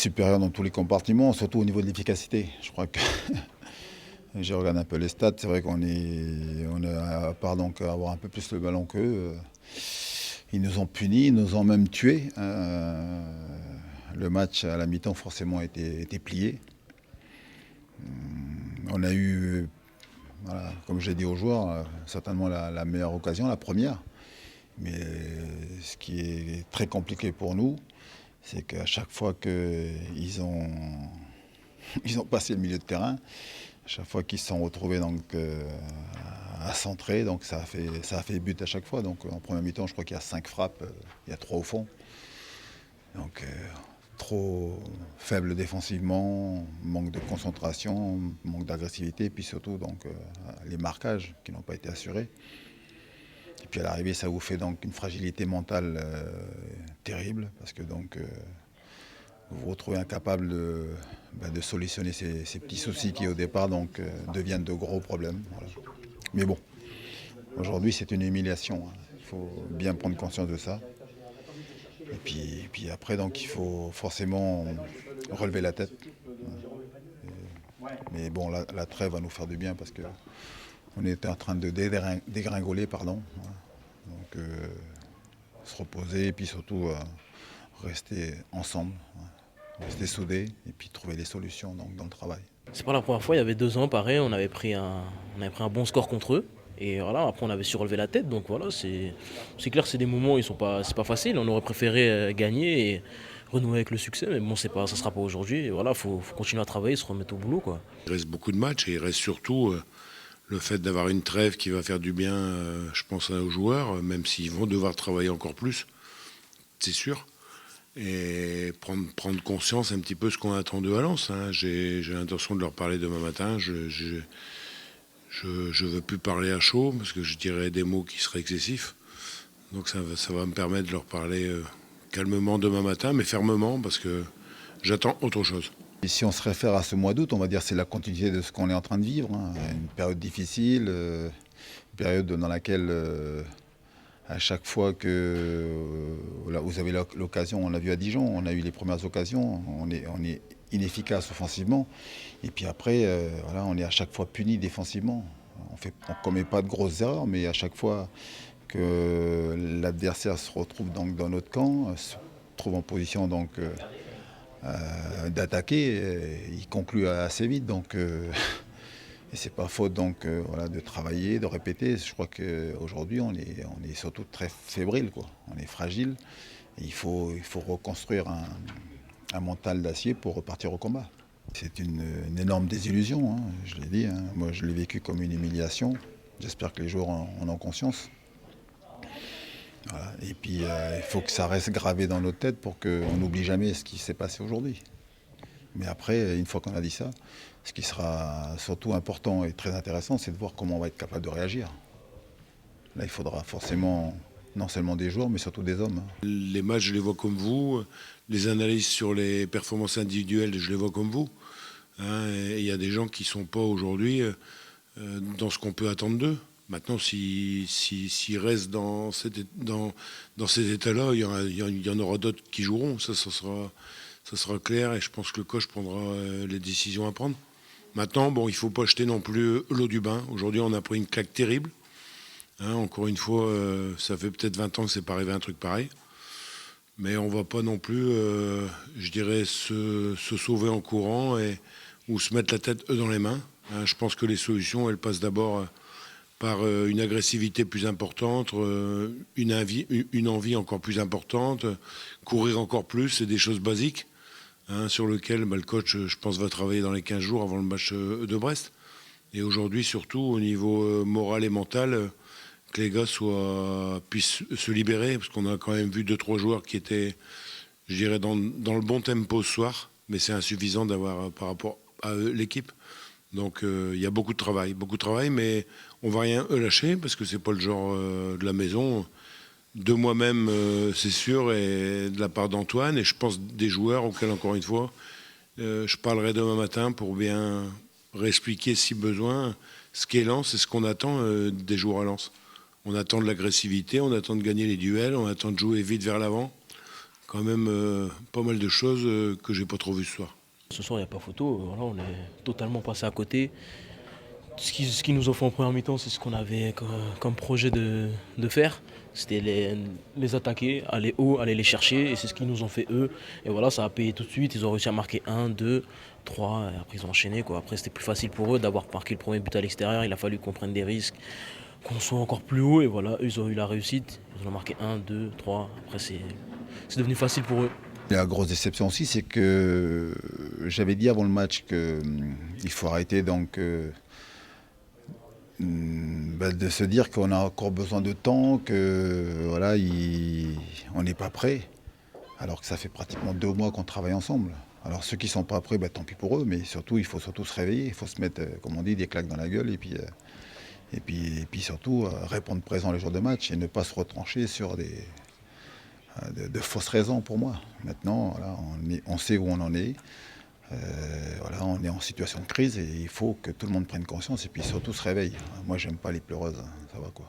supérieur dans tous les compartiments, surtout au niveau de l'efficacité. Je crois que je regarde un peu les stats, c'est vrai à part donc avoir un peu plus le ballon qu'eux, ils nous ont punis, ils nous ont même tués. Le match à la mi-temps forcément était plié. On a eu, voilà, comme j'ai dit aux joueurs, certainement la meilleure occasion, la première. Mais ce qui est très compliqué pour nous, c'est qu'à chaque fois qu'ils ont, ils ont passé le milieu de terrain, à chaque fois qu'ils se sont retrouvés à centrer, donc ça a fait but à chaque fois. Donc en première mi-temps, je crois qu'il y a 5 frappes, il y a 3 au fond. Donc trop faible défensivement, manque de concentration, manque d'agressivité, et puis surtout les marquages qui n'ont pas été assurés. Et puis à l'arrivée, ça vous fait donc une fragilité mentale terrible, parce que vous vous retrouvez incapable de solutionner ces petits soucis qui au départ deviennent de gros problèmes. Voilà. Mais bon, aujourd'hui c'est une humiliation, hein. Il faut bien prendre conscience de ça. Et puis après, donc, il faut forcément relever la tête. Mais bon, la trêve va nous faire du bien parce qu'on était en train de dégringoler, pardon. Donc, se reposer et puis surtout rester ensemble, rester soudés et puis trouver des solutions dans le travail. C'est pas la première fois, il y avait 2 ans, pareil, on avait pris un bon score contre eux. Et voilà, après on avait su relever la tête, donc voilà, c'est clair, c'est des moments, c'est pas facile. On aurait préféré gagner et renouer avec le succès, mais bon, ça sera pas aujourd'hui. Et voilà, faut continuer à travailler, se remettre au boulot, quoi. Il reste beaucoup de matchs et il reste surtout le fait d'avoir une trêve qui va faire du bien, je pense, aux joueurs, même s'ils vont devoir travailler encore plus, c'est sûr. Et prendre conscience un petit peu de ce qu'on attend de Valence, hein. J'ai l'intention de leur parler demain matin. Je veux plus parler à chaud parce que je dirais des mots qui seraient excessifs. Donc ça va me permettre de leur parler calmement demain matin, mais fermement parce que j'attends autre chose. Et si on se réfère à ce mois d'août, on va dire que c'est la continuité de ce qu'on est en train de vivre, hein. Une période difficile, une période dans laquelle à chaque fois que vous avez l'occasion, on l'a vu à Dijon, on a eu les premières occasions, on est inefficace offensivement. Et puis après, voilà, on est à chaque fois puni défensivement. On ne commet pas de grosses erreurs, mais à chaque fois que l'adversaire se retrouve donc dans notre camp, se trouve en position d'attaquer, il conclut assez vite. Et c'est pas faute voilà, de travailler, de répéter. Je crois qu'aujourd'hui on est surtout très fébrile, quoi. On est fragile. Et il faut reconstruire un mental d'acier pour repartir au combat. C'est une énorme désillusion, hein, je l'ai dit, hein. Moi je l'ai vécu comme une humiliation. J'espère que les joueurs en ont conscience. Voilà. Et puis il faut que ça reste gravé dans notre tête pour qu'on n'oublie jamais ce qui s'est passé aujourd'hui. Mais après, une fois qu'on a dit ça, ce qui sera surtout important et très intéressant, c'est de voir comment on va être capable de réagir. Là, il faudra forcément non seulement des joueurs, mais surtout des hommes. Les matchs, je les vois comme vous. Les analyses sur les performances individuelles, je les vois comme vous. Hein, et il y a des gens qui ne sont pas aujourd'hui dans ce qu'on peut attendre d'eux. Maintenant, s'ils restent dans cet état-là, il y en aura d'autres qui joueront. Ça sera clair et je pense que le coach prendra les décisions à prendre. Maintenant, bon, il ne faut pas jeter non plus l'eau du bain. Aujourd'hui, on a pris une claque terrible. Hein, encore une fois, ça fait peut-être 20 ans que c'est pas arrivé un truc pareil. Mais on ne va pas non plus, je dirais, se sauver en courant ou se mettre la tête dans les mains. Hein, je pense que les solutions, elles passent d'abord par une agressivité plus importante, une envie encore plus importante, courir encore plus, c'est des choses basiques. Hein, sur lequel le coach, je pense, va travailler dans les 15 jours avant le match de Brest. Et aujourd'hui, surtout, au niveau moral et mental, que les gars puissent se libérer, parce qu'on a quand même vu 2-3 joueurs qui étaient, je dirais, dans le bon tempo ce soir, mais c'est insuffisant d'avoir par rapport à l'équipe. Donc il y a beaucoup de travail, mais on ne va rien lâcher, parce que c'est pas le genre de la maison. De moi-même, c'est sûr, et de la part d'Antoine, et je pense des joueurs auxquels, encore une fois, je parlerai demain matin pour bien réexpliquer, si besoin, ce qu'est Lens et ce qu'on attend des joueurs à Lens. On attend de l'agressivité, on attend de gagner les duels, on attend de jouer vite vers l'avant, quand même pas mal de choses que j'ai pas trop vues ce soir. Ce soir, il n'y a pas photo. Voilà, on est totalement passé à côté. Ce qui nous ont fait en première mi-temps, c'est ce qu'on avait comme projet de faire. C'était les attaquer, aller haut, aller les chercher. Et c'est ce qu'ils nous ont fait eux. Et voilà, ça a payé tout de suite. Ils ont réussi à marquer 1, 2, 3. Et après, ils ont enchaîné, quoi. Après, c'était plus facile pour eux d'avoir marqué le premier but à l'extérieur. Il a fallu qu'on prenne des risques, qu'on soit encore plus haut. Et voilà, eux, ils ont eu la réussite. Ils ont marqué 1, 2, 3. Après, c'est devenu facile pour eux. La grosse déception aussi, c'est que j'avais dit avant le match qu'il faut arrêter de se dire qu'on a encore besoin de temps, que voilà, on n'est pas prêt, alors que ça fait pratiquement 2 mois qu'on travaille ensemble. Alors ceux qui ne sont pas prêts, tant pis pour eux, mais surtout il faut surtout se réveiller, il faut se mettre, comme on dit, des claques dans la gueule et puis surtout répondre présent les jours de match et ne pas se retrancher sur de fausses raisons pour moi. Maintenant, voilà, on sait où on en est. Voilà, on est en situation de crise et il faut que tout le monde prenne conscience et puis surtout se réveille. Moi, j'aime pas les pleureuses, hein, ça va quoi.